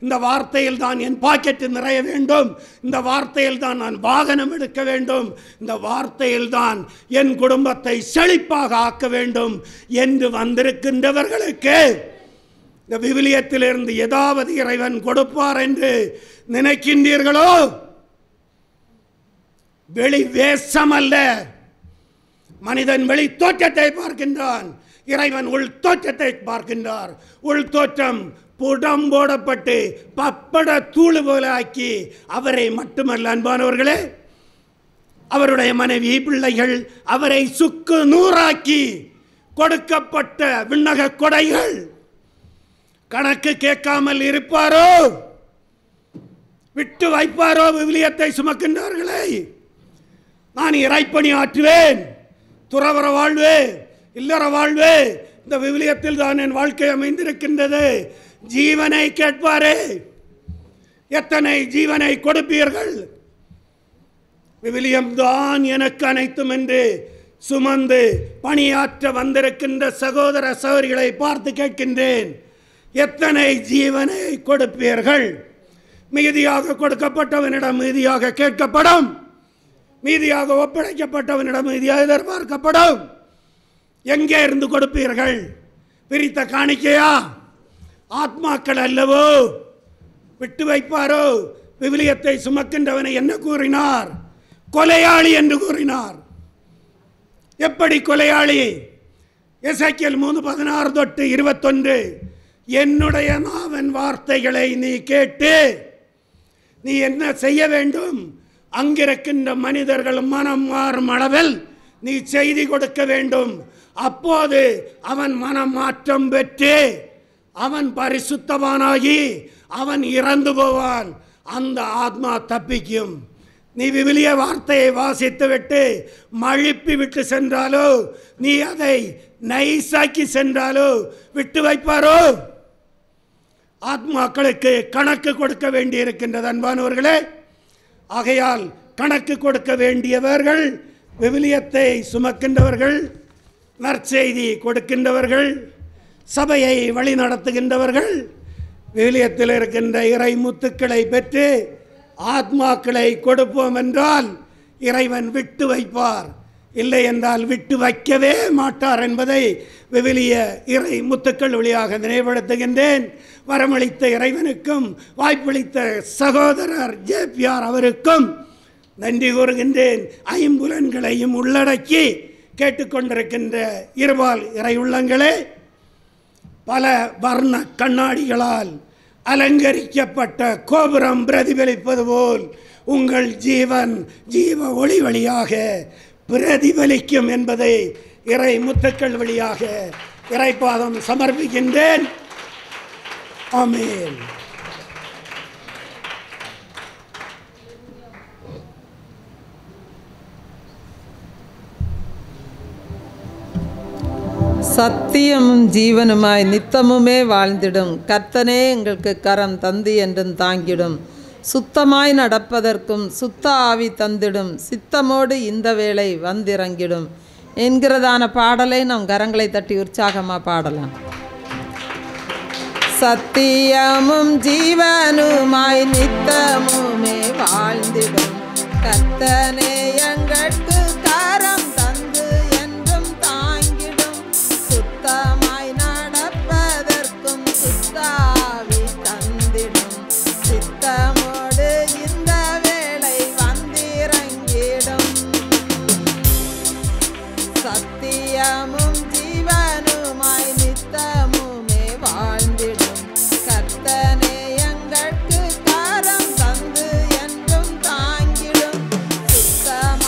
இந்த வார்த்தையில் தான் என் பாக்கெட்டு நிறைய வேண்டும், இந்த வார்த்தையில் தான் நான் வாகனம் எடுக்க வேண்டும், இந்த வார்த்தையில் தான் என் குடும்பத்தை செழிப்பாக ஆக்க வேண்டும் என்று வந்திருக்கின்றவர்களுக்கு இந்த விவிலியத்திலிருந்து ஏதாவது இறைவன் கொடுப்பார் என்று நினைக்கின்றீர்களோ? வெளி வேஷம் அல்ல. மனிதன் வெளி தோற்றத்தை பார்க்கின்றான், இறைவன் உள் தோற்றத்தை பார்க்கின்றார். உள் தோற்றம் புடம் போடப்பட்டு பப்பட தூள் போல ஆக்கி அவரை மட்டுமல்ல அன்பானவர்களே, அவருடைய மனைவி பிள்ளைகள் அவரை சுக்கு நூறாக்கி கொடுக்கப்பட்ட விண்ணக கொடைகள். கணக்கு கேட்காமல் இருப்பாரோ? விட்டு வைப்பாரோ? விவிலியத்தை சுமக்கின்றார்களே, நான் இறைப்பணி ஆற்றுவேன், துறவற வாழ்வே, இல்லற வாழ்வே, இந்த விவிலியத்தில் தான் என் வாழ்க்கை அமைந்திருக்கின்றது. ஜீவனை கேட்பாரே, எத்தனை ஜீவனை கொடுப்பீர்கள்? விவிலியம் தான் எனக்கு அனைத்தும் என்று சுமந்து பணியாற்ற வந்திருக்கின்ற சகோதர சகோதரிகளை பார்த்து கேட்கின்றேன், எத்தனை ஜீவனை கொடுப்பீர்கள்? மீதியாக கொடுக்கப்பட்டவனிடம் மீதியாக கேட்கப்படும், மீதியாக ஒப்படைக்கப்பட்டவனிடம் மீதியாக எதிர்பார்க்கப்படும். எங்கே இருந்து கொடுப்பீர்கள்? பிரித்த காணிக்கையா? ஆத்மாக்கள் அல்லவோ? விட்டு வைப்பாரோ? விவிலியத்தை சுமக்கின்றவனை என்ன கூறினார்? கொலையாளி என்று கூறினார். எப்படி கொலையாளி? எசேக்கியேல் 3:16-21, என்னுடைய நாவின் வார்த்தைகளை நீ கேட்டு நீ என்ன செய்ய வேண்டும்? அங்கிருக்கின்ற மனிதர்கள் மனம் மாறும் அளவில் நீ செய்தி கொடுக்க வேண்டும். அப்போது அவன் மனம் மாற்றம் பெற்று அவன் பரிசுத்தவானாகி அவன் இறந்து போவான், அந்த ஆத்மா தப்பிக்கும். நீ விவிலிய வார்த்தையை வாசித்து விட்டு மழுப்பி விட்டு சென்றாலோ, நீ அதை நைசாக்கி சென்றாலோ விட்டு வைப்பாரோ? ஆத்மாக்களுக்கு கணக்கு கொடுக்க வேண்டி இருக்கின்றது அன்பானவர்களே. ஆகையால் கணக்கு கொடுக்க வேண்டியவர்கள் விவிலியத்தை சுமக்கின்றவர்கள், நற்செய்தி கொடுக்கின்றவர்கள், சபையை வழி நடத்துகின்றவர்கள். விவிலியத்தில் இருக்கின்ற இறை முத்துக்களை பெற்று ஆத்மாக்களை கொடுப்போம் என்றால் இறைவன் விட்டு வைப்பார், இல்லை என்றால் விட்டு வைக்கவே மாட்டார் என்பதை விவிலிய இறை முத்துக்கள் வழியாக நினைவுபடுத்துகின்றேன். வரமளித்த இறைவனுக்கும் வாய்ப்பளித்த சகோதரர் ஜேபிஆர் அவருக்கும் நன்றி கூறுகின்றேன். ஐம்புலன்களையும் உள்ளடக்கி கேட்டுக்கொண்டிருக்கின்ற இருபால் இறை உள்ளங்களே, பல வர்ண கண்ணாடிகளால் அலங்கரிக்கப்பட்ட கோபுரம் பிரதிபலிப்பது போல் உங்கள் ஜீவன் ஜீவ ஒளி வழியாக பிரதிபலிக்கும் என்பதை இறை முத்துக்கள் வழியாக இறைப்பாதம் சமர்ப்பிக்கின்றேன். ஆமென். சத்தியமும் ஜீவனுமாய் நித்தமுமே வாழ்ந்திடும் கர்த்தனே எங்களுக்கு கரம் தந்து என்றும் தாங்கிடும். சுத்தமாய் நடப்பதற்கும் சுத்த ஆவி தந்திடும், சித்தமோடு இந்த வேளை வந்திறங்கிடும் என்கிறதான பாடலை நாம் கரங்களை தட்டி உற்சாகமாக பாடலாம். சத்தியமும் ஜீவனுமாய் நித்தமுமே வாழ்ந்திடும் கர்த்தனே எங்களுக்கு கரம் தந்து என்றும் தாங்கிடும். சுத்தமாய் நடப்பதற்கும் சுத்த ஆவி தந்திடும், சித்தமோடு இந்த வேளை வந்திறங்கிடும். சத்தியமும் ஜீவனுமாய் நித்தமுமே வாழ்ந்திடும் கர்த்தனே எங்களுக்கு கரம் தந்து என்றும் தாங்கிடும். சுத்தமாய்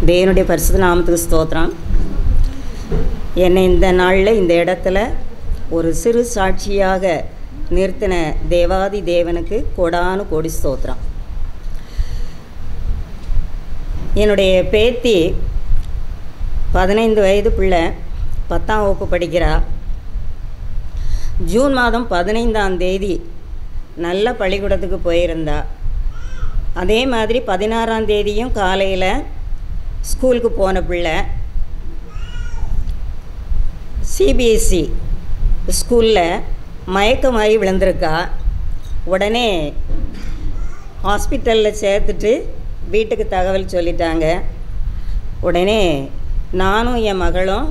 தேவனுடைய பரிசுத்த நாமத்துக்கு ஸ்தோத்திரம். என்னை இந்த நாளில் இந்த இடத்துல ஒரு சிறு சாட்சியாக நிறுத்தின தேவாதி தேவனுக்கு கோடானு கோடி ஸ்தோத்திரம். என்னுடைய பேத்தி 15 வயது பிள்ளை 10ஆம் வகுப்பு படிக்கிறா. ஜூன் மாதம் 15ஆம் தேதி நல்ல பள்ளிக்கூடத்துக்கு போயிருந்தா. அதே மாதிரி 16ஆம் தேதியும் காலையில் ஸ்கூலுக்கு போன பிள்ளை சிபிஎஸ்சி ஸ்கூலில் மயக்கமாகி விழுந்திருக்கா. உடனே ஹாஸ்பிட்டலில் சேர்த்துட்டு வீட்டுக்கு தகவல் சொல்லிட்டாங்க. உடனே நானும் என் மகளும்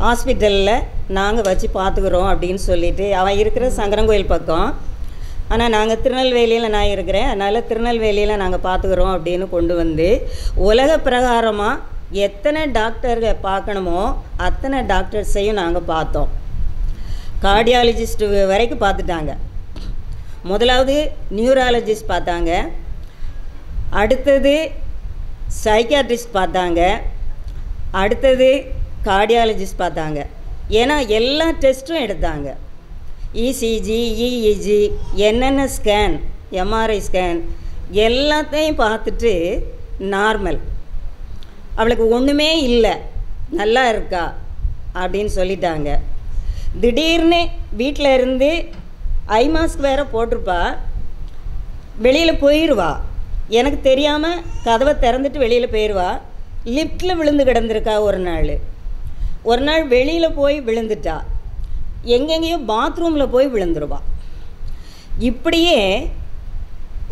ஹாஸ்பிட்டலில் நாங்கள் வச்சு பார்த்துக்குறோம் அப்படின்னு சொல்லிவிட்டு, அவன் இருக்கிற சங்கரங்கோயில் பக்கம், ஆனால் நாங்கள் திருநெல்வேலியில் நான் இருக்கிறேன், அதனால் திருநெல்வேலியில் நாங்கள் பார்த்துக்குறோம் அப்படின்னு கொண்டு வந்து உலக பிரகாரமாக எத்தனை டாக்டர்கள் பார்க்கணுமோ அத்தனை டாக்டர்ஸையும் நாங்கள் பார்த்தோம். கார்டியாலஜிஸ்ட் வரைக்கும் பார்த்துட்டாங்க. முதலாவது நியூராலஜிஸ்ட் பார்த்தாங்க, அடுத்தது சைக்காட்ரிஸ்ட் பார்த்தாங்க, அடுத்தது கார்டியாலஜிஸ்ட் பார்த்தாங்க. ஏன்னா எல்லா டெஸ்ட்டும் எடுத்தாங்க. இசிஜி, இஇஜி, என்னென்ன ஸ்கேன், எம்ஆர்ஐ ஸ்கேன் எல்லாத்தையும் பார்த்துட்டு நார்மல், அவளுக்கு ஒன்றுமே இல்லை, நல்லா இருக்கா அப்படின்னு சொல்லிட்டாங்க. திடீர்னு வீட்டில் இருந்து ஐ மாஸ்க் வேறு போட்டிருப்பா, வெளியில் போயிடுவா, எனக்கு தெரியாமல் கதவை திறந்துட்டு வெளியில் போயிடுவா. லிஃப்ட்டில் விழுந்து கிடந்திருக்கா. ஒரு நாள் வெளியில் போய் விழுந்துட்டா, எங்கெங்கேயோ பாத்ரூமில் போய் விழுந்துருவா. இப்படியே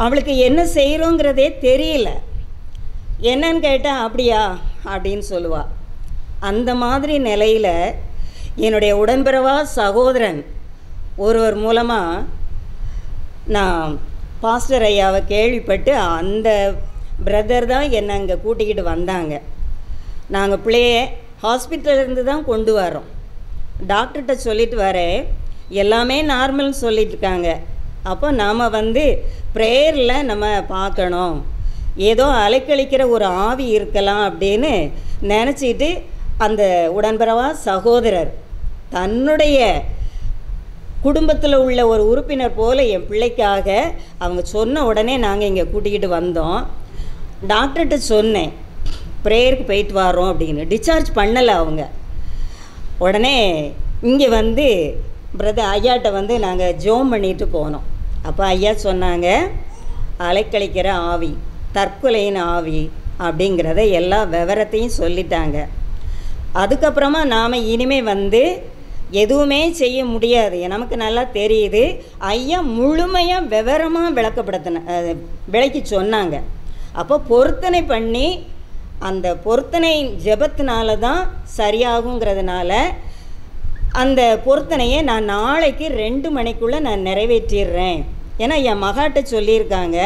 அவளுக்கு என்ன செய்கிறோங்கிறதே தெரியல. என்னன்னு கேட்டால் அப்படியா அப்படின்னு சொல்லுவாள். அந்த மாதிரி நிலையில் என்னுடைய உடன்பிறவா சகோதரன் ஒருவர் மூலமாக நான் பாஸ்டர் ஐயாவை கேள்விப்பட்டு, அந்த பிரதர் தான் என்னை அங்கே கூட்டிக்கிட்டு வந்தாங்க. நாங்கள் பிள்ளைய ஹாஸ்பிட்டலிருந்து தான் கொண்டு வரோம். டாக்டர்கிட்ட சொல்லிட்டு வரேன், எல்லாமே நார்மல்னு சொல்லிட்டுருக்காங்க. அப்போ நாம் ப்ரேயரில் நம்ம பார்க்கணும், ஏதோ அலைக்கழிக்கிற ஒரு ஆவி இருக்கலாம் அப்படின்னு நினச்சிட்டு அந்த உடன்பிறவா சகோதரர் தன்னுடைய குடும்பத்தில் உள்ள ஒரு உறுப்பினர் போல் என் பிள்ளைக்காக அவங்க சொன்ன உடனே நாங்கள் இங்கே கூட்டிக்கிட்டு வந்தோம். டாக்டர்கிட்ட சொன்னேன், ப்ரேயருக்கு போயிட்டு வரோம் அப்படின்னு. டிஸ்சார்ஜ் பண்ணலை அவங்க. உடனே இங்கே பிரதர் ஐயாட்ட நாங்கள் ஜோம் பண்ணிட்டு போனோம். அப்போ ஐயா சொன்னாங்க, அலைக்கழிக்கிற ஆவி, தற்கொலையின் ஆவி அப்படிங்கிறத எல்லா விவரத்தையும் சொல்லிட்டாங்க. அதுக்கப்புறமா நாம் இனிமேல் எதுவுமே செய்ய முடியாது, நமக்கு நல்லா தெரியுது. ஐயா முழுமையாக விவரமாக விளக்கி சொன்னாங்க. அப்போ பொருத்தனை பண்ணி அந்த பொருத்தனை ஜெபத்தினால தான் சரியாகுங்கிறதுனால அந்த பொருத்தனையை நான் நாளைக்கு 2 மணிக்குள்ளே நான் நிறைவேற்றிடுறேன். ஏன்னா என் மகாட்ட சொல்லியிருக்காங்க,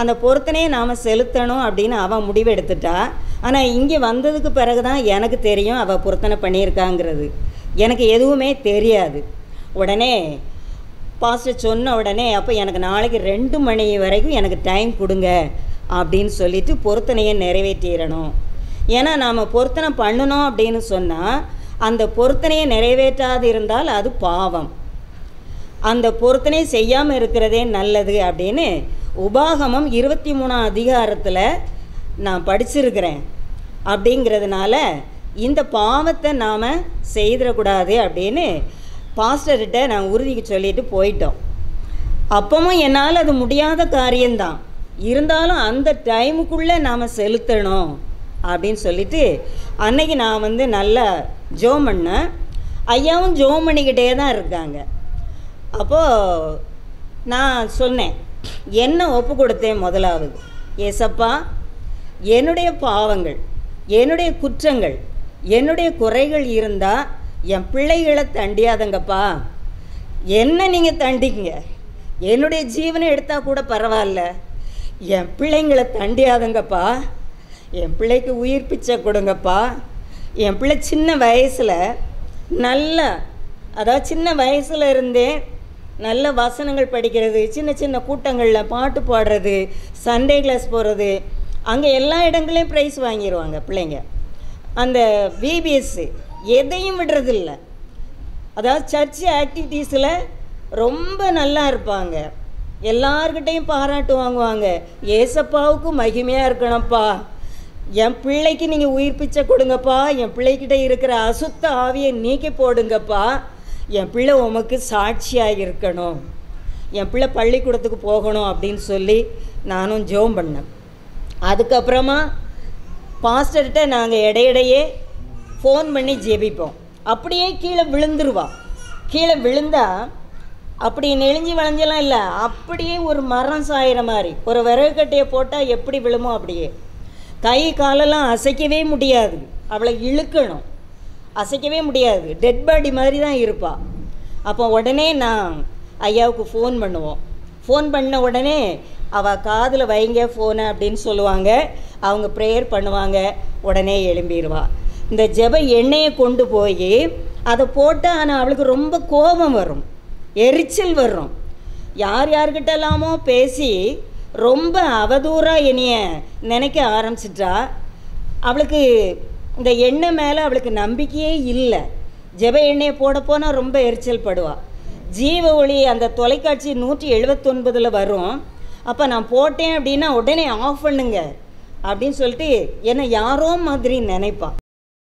அந்த பொருத்தனையை நாம் செலுத்தணும் அப்படின்னு அவன் முடிவெடுத்துட்டா. ஆனால் இங்கே வந்ததுக்கு பிறகு தான் எனக்கு தெரியும் அவள் பொருத்தனை பண்ணியிருக்காங்கிறது. எனக்கு எதுவுமே தெரியாது. உடனே பாஸ்டர் சொன்ன உடனே, அப்போ எனக்கு நாளைக்கு 2 மணி வரைக்கும் எனக்கு டைம் கொடுங்க அப்படின்னு சொல்லிட்டு பொருத்தனையை நிறைவேற்றிடணும். ஏன்னா நாம் பொருத்தனை பண்ணணும் அப்படின்னு சொன்னால் அந்த பொருத்தனையை நிறைவேற்றாது இருந்தால் அது பாவம். அந்த பொருத்தனை செய்யாமல் இருக்கிறதே நல்லது அப்படின்னு உபாகமம் 23ஆம் அதிகாரத்தில் நான் படிச்சிருக்கிறேன். அப்படிங்கிறதுனால இந்த பாவத்தை நாம் செய்திடக்கூடாது அப்படின்னு பாஸ்டர்கிட்ட நான் உறுதிக்கு சொல்லிட்டு போயிட்டோம். அப்பவும் என்னால் அது முடியாத காரியம்தான், இருந்தாலும் அந்த டைமுக்குள்ளே நாம் செலுத்தணும் அப்படின்னு சொல்லிட்டு அன்னைக்கு நான் நல்லா ஜெபம் பண்ணேன். ஐயாவும் ஜெபம் பண்ணிக்கிட்டே தான் இருக்காங்க. அப்போது நான் சொன்னேன், என்ன ஒப்பு கொடுத்தேன். முதலாவது, ஏசப்பா, என்னுடைய பாவங்கள், என்னுடைய குற்றங்கள், என்னுடைய குறைகள் இருந்தால் என் பிள்ளைகளை தண்டியாதங்கப்பா. என்ன நீங்கள் தண்டிங்க, என்னுடைய ஜீவனை எடுத்தால் கூட பரவாயில்ல, என் பிள்ளைங்களை தண்டியாதங்கப்பா. என் பிள்ளைக்கு உயிர் பிச்சை கொடுங்கப்பா. என் பிள்ளை சின்ன வயசில் சின்ன வயசில் இருந்தே நல்ல வசனங்கள் படிக்கிறது, சின்ன சின்ன கூட்டங்களில் பாட்டு பாடுறது, சண்டே கிளாஸ் போகிறது, அங்கே எல்லா இடங்களையும் ப்ரைஸ் வாங்கிடுவாங்க பிள்ளைங்க. அந்த VBS எதையும் விடுறதில்ல. அதாவது சர்ச் ஆக்டிவிட்டீஸில் ரொம்ப நல்லா இருப்பாங்க, எல்லார்கிட்டையும் பாராட்டு வாங்குவாங்க. ஏசப்பாவுக்கு மகிமையாக இருக்கணும்ப்பா, என் பிள்ளைக்கு நீங்கள் உயிர் பிச்சை கொடுங்கப்பா, என் பிள்ளைக்கிட்ட இருக்கிற அசுத்த ஆவியை நீக்கி போடுங்கப்பா, என் பிள்ளை உமக்கு சாட்சியாக இருக்கணும், என் பிள்ளை பள்ளிக்கூடத்துக்கு போகணும் அப்படின்னு சொல்லி நானும் ஜெபம் பண்ணேன். அதுக்கப்புறமா பாஸ்டர்கிட்ட நாங்கள் இடையிடையே ஃபோன் பண்ணி ஜெபிப்போம். அப்படியே கீழே விழுந்துருவா. கீழே விழுந்தா அப்படி நெளிஞ்சு வளைஞ்செல்லாம் இல்லை, அப்படியே ஒரு மரம் சாயிற மாதிரி, ஒரு விறகு கட்டையை போட்டால் எப்படி விழுமோ அப்படியே. கை காலெல்லாம் அசைக்கவே முடியாது, அவளை இழுக்கணும், அசைக்கவே முடியாது, டெட் பாடி மாதிரி தான் இருப்பாள். அப்போ உடனே நான் ஐயாவுக்கு ஃபோன் பண்ணுவோம். ஃபோன் பண்ண உடனே அவள் காதில் வைங்க ஃபோனை அப்படின்னு சொல்லுவாங்க. அவங்க ப்ரேயர் பண்ணுவாங்க, உடனே எழும்பிடுவா. இந்த ஜெப எண்ணெயை கொண்டு போய் அதை போட்டால் ஆனால் அவளுக்கு ரொம்ப கோபம் வரும், எரிச்சல் வரும். யார்கிட்டலாமோ பேசி ரொம்ப அவதூறாக என்னைய நினைக்க ஆரம்பிச்சிட்டா. அவளுக்கு இந்த எண்ணெய் மேலே அவளுக்கு நம்பிக்கையே இல்லை. ஜெப எண்ணெயை போட போனால் ரொம்ப எரிச்சல் படுவாள். ஜீவ ஒளி அந்த தொலைக்காட்சி 179 வரும். அப்போ நான் போட்டேன் அப்படின்னா உடனே ஆஃப் பண்ணுங்க அப்படின்னு சொல்லிட்டு என்னை யாரோ மாதிரி நினைப்பான்.